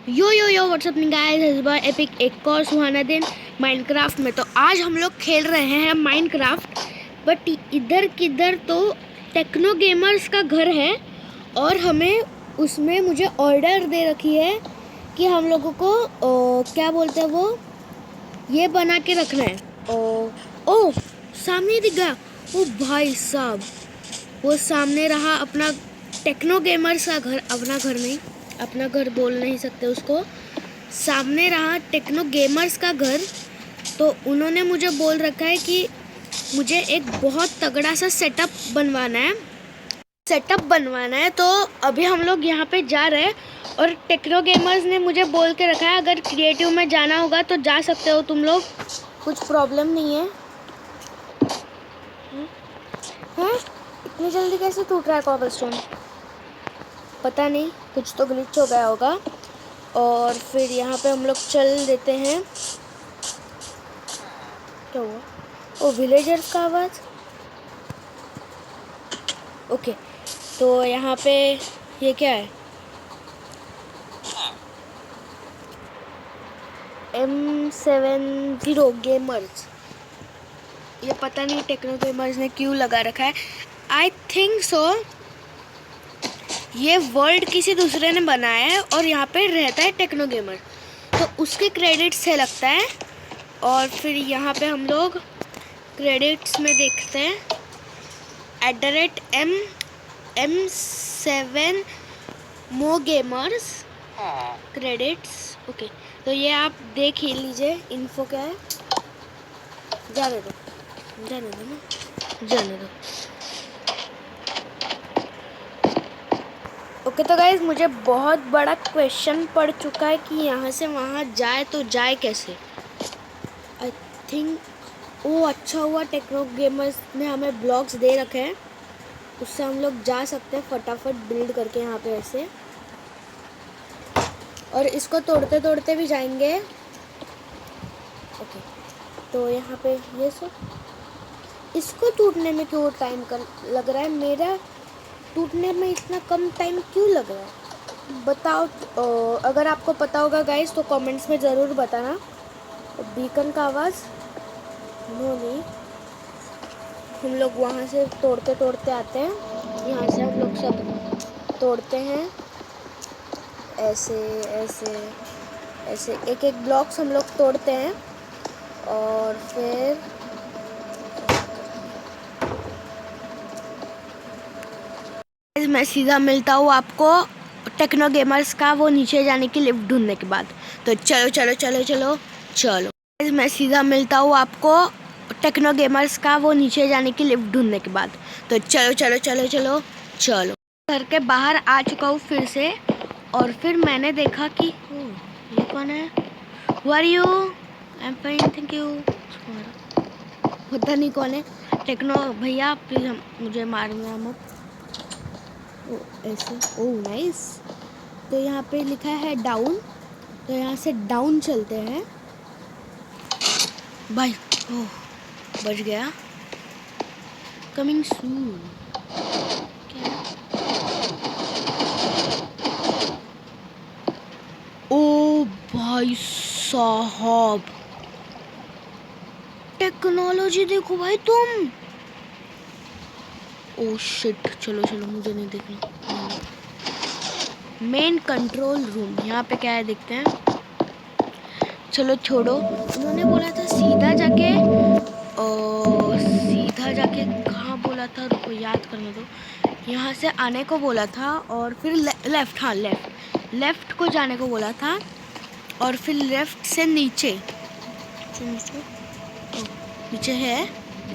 यो WhatsApp guys, इस बार epic एक और सुहाना दिन माइनक्राफ्ट में। तो आज हम लोग खेल रहे हैं माइनक्राफ्ट, बट इधर किधर तो टेक्नो गेमर्स का घर है और हमें उसमें मुझे ऑर्डर दे रखी है कि हम लोगों को क्या बोलते हैं वो ये बना के रखना है। ओ सामने दिख गया। ओ भाई साहब, वो सामने रहा अपना टेक्नो गेमर्स का घर। अपना घर नहीं, अपना घर बोल नहीं सकते उसको। सामने रहा टेक्नो गेमर्स का घर। तो उन्होंने मुझे बोल रखा है कि मुझे एक बहुत तगड़ा सा सेटअप बनवाना है। तो अभी हम लोग यहाँ पे जा रहे हैं और टेक्नो गेमर्स ने मुझे बोल के रखा है अगर क्रिएटिव में जाना होगा तो जा सकते हो तुम लोग, कुछ प्रॉब्लम नहीं है। हैं? इतनी जल्दी कैसे टूट रहा है कॉबलस्टोन? पता नहीं, कुछ तो ग्लिच हो गया होगा। और फिर यहाँ पे हम लोग चल देते हैं। क्या हुआ? ओ विलेजर्स का आवाज़। ओके, तो यहाँ पे ये क्या है? M70 gamers. ये पता नहीं टेक्नो गेमर्स ने क्यों लगा रखा है। आई थिंक सो ये वर्ल्ड किसी दूसरे ने बनाया है और यहाँ पे रहता है टेक्नो गेमर, तो उसके क्रेडिट से लगता है। और फिर यहाँ पे हम लोग क्रेडिट्स में देखते हैं @M7 मो गेमर्स क्रेडिट्स। ओके, तो ये आप देख ही लीजिए। इन्फो क्या है? जाने दो ओके, तो गाइज मुझे बहुत बड़ा क्वेश्चन पड़ चुका है कि यहाँ से वहाँ जाए तो जाए कैसे। आई थिंक अच्छा हुआ टेक्नो गेमर्स ने हमें ब्लॉक्स दे रखे हैं, उससे हम लोग जा सकते हैं फटाफट बिल्ड करके यहाँ पे ऐसे। और इसको तोड़ते तोड़ते भी जाएंगे। ओके, तो यहाँ पे ये सब इसको टूटने में क्यों टाइम लग रहा है? मेरा टूटने में इतना कम टाइम क्यों लग रहा है बताओ। अगर आपको पता होगा गाइस तो कमेंट्स में ज़रूर बताना। बीकन का आवाज़ नहीं, हम लोग वहाँ से तोड़ते तोड़ते आते हैं। यहाँ से हम लोग सब तोड़ते हैं ऐसे ऐसे ऐसे, एक एक ब्लॉक्स हम लोग तोड़ते हैं। और फिर मैं सीधा मिलता हूँ आपको टेक्नो गेमर्स का वो नीचे जाने की लिफ्ट ढूंढने के बाद। तो चलो मैं सीधा मिलता हूँ आपको टेक्नो गेमर्स का वो नीचे जाने की लिफ्ट ढूंढने के बाद। तो चलो घर के बाहर आ चुका हूँ फिर से। और फिर मैंने देखा कि ये कौन है? Who are you? I am fine, thank you. पता नहीं कौन है। टेक्नो भैया प्लीज मुझे मारना मत। ऐसे नाइस। तो यहाँ पे लिखा है डाउन, तो यहाँ से डाउन चलते हैं भाई। बच गया। Coming soon. ओ भाई साहब, टेक्नोलॉजी देखो भाई तुम। ओ शिट, चलो मुझे नहीं देखना। मेन कंट्रोल रूम यहाँ पे क्या है देखते हैं। चलो छोड़ो, उन्होंने बोला था सीधा जाके कहाँ बोला था, रुको याद करने दो। यहाँ से आने को बोला था और फिर लेफ्ट, हाँ लेफ्ट को जाने को बोला था। और फिर लेफ्ट से नीचे है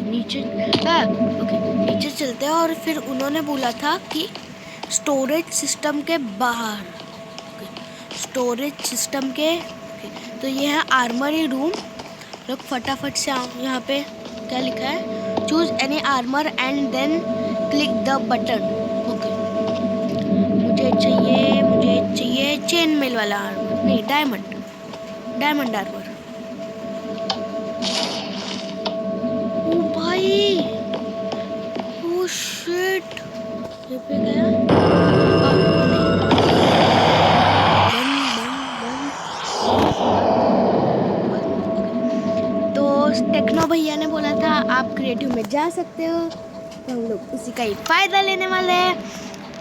नीचे। हाँ ओके, नीचे चलते हैं। और फिर उन्होंने बोला था कि स्टोरेज सिस्टम के बाहर, स्टोरेज सिस्टम के। तो ये है आर्मरी रूम। लोग फटाफट से यहाँ पे क्या लिखा है, choose any armour and then click the button. Okay, मुझे चाहिए चेन मेल वाला आर्मर, नहीं डायमंड आर्मर। ओ भाई, ओ शिट, ये पे गया। भैया ने बोला था आप क्रिएटिव में जा सकते हो, तो हम लोग उसी का ही फ़ायदा लेने वाले हैं।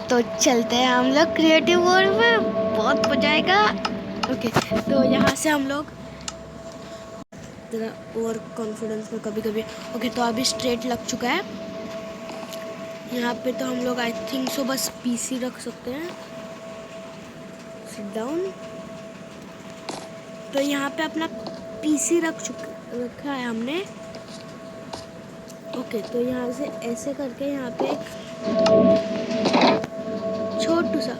तो चलते हैं हम लोग क्रिएटिव वर्ल्ड में, बहुत मजा आएगा। ओके, तो यहाँ से हम लोग ज़रा ओवर कॉन्फिडेंस में कभी कभी। ओके, तो अभी स्ट्रेट लग चुका है यहाँ पे। तो हम लोग आई थिंक सो बस पीसी रख सकते हैं। Sit down. तो यहाँ पे अपना पीसी रखा है हमने। ओके, तो यहाँ से ऐसे करके यहाँ पे एक छोटू सा,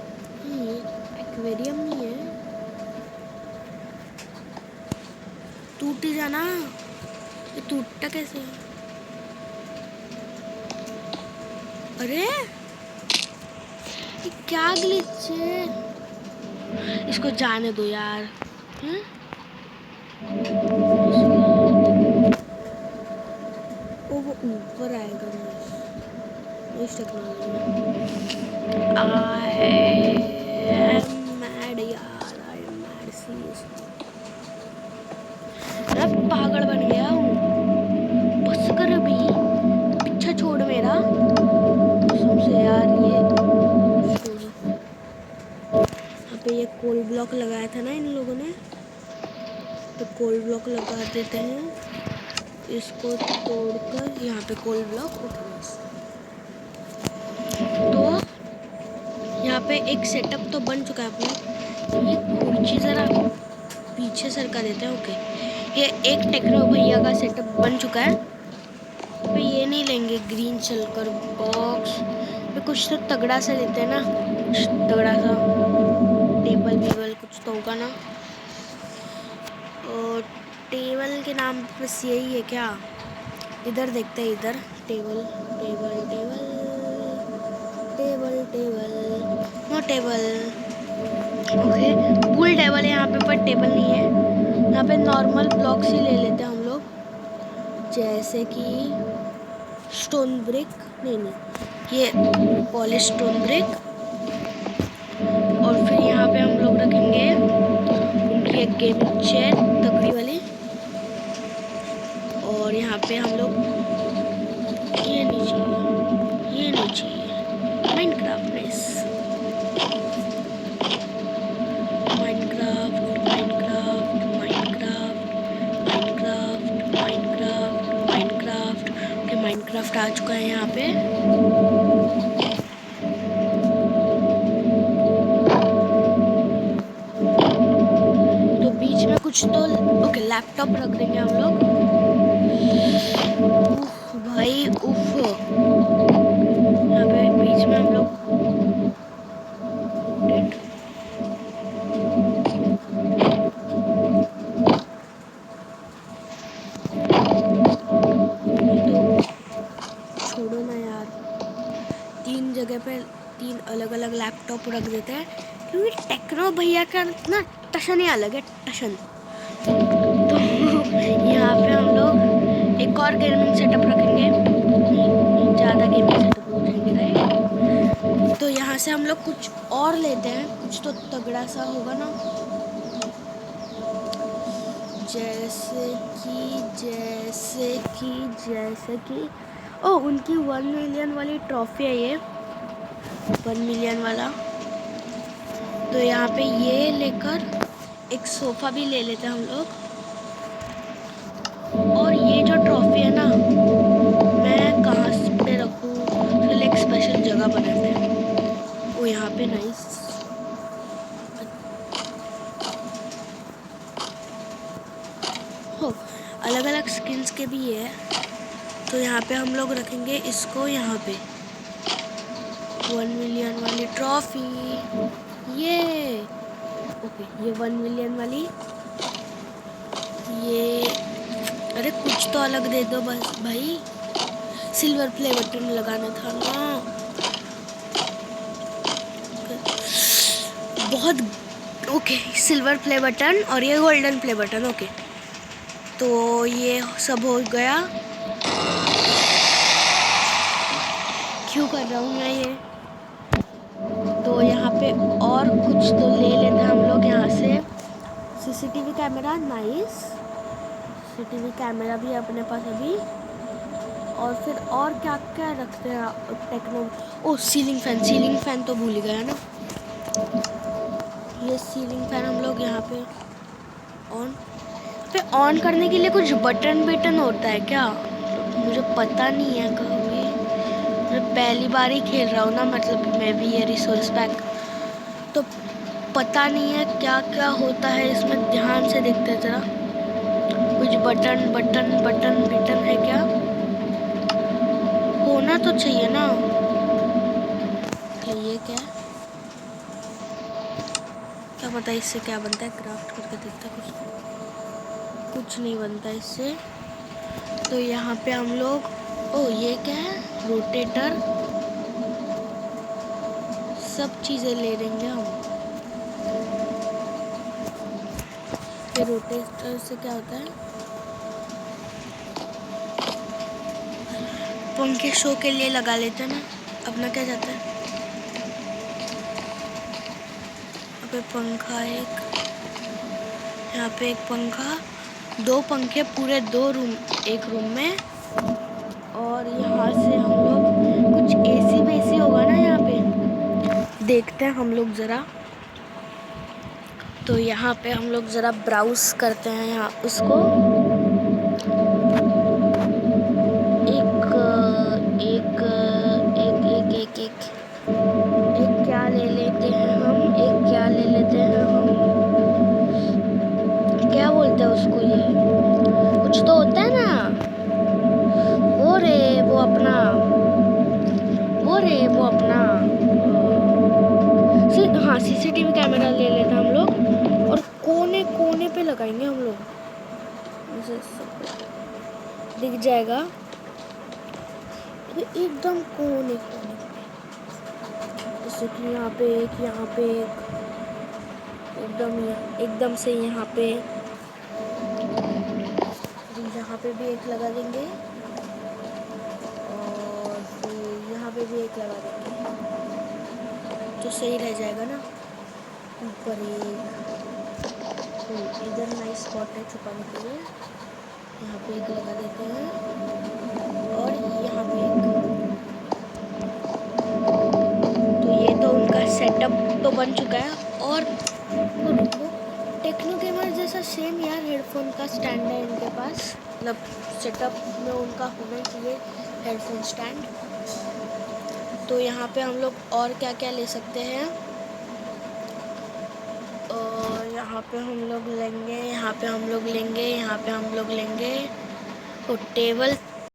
ये एक्वेरियम नहीं है, टूट ही जाना। ये टूटता कैसे है? अरे ये क्या ग्लिच है? इसको जाने दो यार। ओ वो ऊपर आएगा इस टेक्नोलॉजी। आई एम मैड यार, आई एम मैड सीरियसली। मैं पागल बन गया हूँ। बस कर अभी, पीछा छोड़ मेरा सबसे यार। ये यहाँ पे ये कोल ब्लॉक लगाया था ना इन लोगों ने, तो कोल ब्लॉक लगा देते हैं। इसको तोड़कर यहाँ पे कोल ब्लॉक उठा। तो यहाँ पे एक सेटअप तो बन चुका है अपना। ये कुर्सी जरा पीछे सरका देते हैं। ओके, ये एक टेक्नो भैया का सेटअप बन चुका है। तो ये नहीं लेंगे ग्रीन चलकर बॉक्स पे, कुछ तो तगड़ा सा लेते हैं ना, कुछ तगड़ा सा टेबल वेबल कुछ तो होगा ना। और टेबल के नाम बस यही है क्या? इधर देखते हैं, इधर table table table table table, no table. Okay, pool table है यहाँ पे, पर टेबल नहीं है। यहाँ पे नॉर्मल ब्लॉक्स ही ले लेते हैं हम लोग, जैसे कि स्टोन ब्रिक, नहीं ये पॉलिश स्टोन ब्रिक। और फिर यहाँ पे हम लोग रखेंगे उनकी एक गेमिंग चेयर तगड़ी वाली। और यहाँ पे हम लोग ये नहीं चाहिए Minecraft place, Minecraft Minecraft Minecraft Minecraft Minecraft Minecraft. Okay, Minecraft आ चुका है यहाँ पे। तो बीच में कुछ तो ओके लैपटॉप रख देंगे हम लोग। उफ भाई उफ, यहाँ पे बीच में हम लोग छोड़ो ना यार, 3 जगह पे 3 अलग अलग लैपटॉप रख देते हैं, क्योंकि टेक्नो भैया का ना टशन ही अलग है, टशन। तो यहाँ पे हम लोग एक और गेमिंग सेटअप रखेंगे, ज़्यादा गेमिंग सेटअप रखेंगे राइट। तो यहाँ से हम लोग कुछ और लेते हैं, कुछ तो तगड़ा सा होगा ना, जैसे कि ओ उनकी 1 मिलियन वाली ट्रॉफी है ये, 1 मिलियन वाला। तो यहाँ पे ये लेकर एक सोफ़ा भी ले लेते हैं हम लोग। और ये जो ट्रॉफी है ना, मैं कहाँ पे रखूँ? चल एक स्पेशल जगह बनाते हैं। ओ यहाँ पे नाइस, हो अलग अलग स्किन्स के भी है। तो यहाँ पे हम लोग रखेंगे इसको यहाँ पे 1 मिलियन वाली ट्रॉफी, ये ओके। ये 1 मिलियन वाली, ये अरे कुछ तो अलग दे दो बस भाई, सिल्वर प्ले बटन लगाना था ना। बहुत ओके, सिल्वर प्ले बटन और ये गोल्डन प्ले बटन। ओके, तो ये सब हो गया। क्यों कर रहा हूँ मैं ये? तो यहाँ पे और कुछ तो ले लेते हैं हम लोग यहाँ से। CCTV camera nice, CCTV camera भी है अपने पास अभी। और फिर और क्या क्या रखते हैं टेक्नो। ओ सीलिंग फैन तो भूल ही गया ना। ये सीलिंग फैन हम लोग यहाँ पे ऑन करने के लिए कुछ बटन होता है क्या? मुझे पता नहीं है कभी, मैं पहली बार ही खेल रहा हूँ ना, मतलब मैं भी ये रिसोर्स पैक, तो पता नहीं है क्या क्या होता है इसमें। ध्यान से देखते हैं जरा। कुछ बटन है क्या? होना तो चाहिए ना। ये क्या है? क्या पता इससे क्या बनता है, क्राफ्ट करके देखते हैं। कुछ नहीं बनता इससे। तो यहाँ पे हम लोग, ओ ये क्या है, रोटेटर, सब चीज़ें ले लेंगे हम। फिर रोटेटर से क्या होता है? पंखे शो के लिए लगा लेते हैं ना। अपना क्या जाता है? पे पंखा एक, यहाँ पे एक पंखा, 2 पंखे पूरे 2 रूम, एक रूम में। और यहाँ से हम लोग कुछ एसी बेसी होगा ना यहाँ पे, देखते हैं हम लोग ज़रा। तो यहाँ पे हम लोग ज़रा ब्राउज करते हैं यहाँ उसको। एक क्या ले लेते हैं हम, क्या बोलते हैं उसको, ये कुछ तो होता है ना, वो अपना हाँ सीसीटीवी कैमरा ले लेते हैं हम लोग। और कोने कोने पे लगाएंगे हम लोग, दिख जाएगा एकदम कोने कोने पे। जैसे कि यहाँ पे एक, एकदम से यहाँ पे भी एक लगा देंगे। और फिर यहाँ पे भी एक लगा देंगे, तो सही रह जाएगा ना। ऊपर इधर नाइस स्पॉट है छुपाने के लिए, यहाँ पे एक लगा देते हैं। और यहाँ पे एक, तो ये तो उनका सेटअप तो बन चुका है। और टेक्नो गेमर जैसा सेम यार हेडफोन का स्टैंड है इनके पास, मतलब सेटअप में उनका होना चाहिए हेडफोन स्टैंड। तो यहाँ पे हम लोग और क्या क्या ले सकते हैं, और यहाँ पे हम लोग लेंगे, और टेबल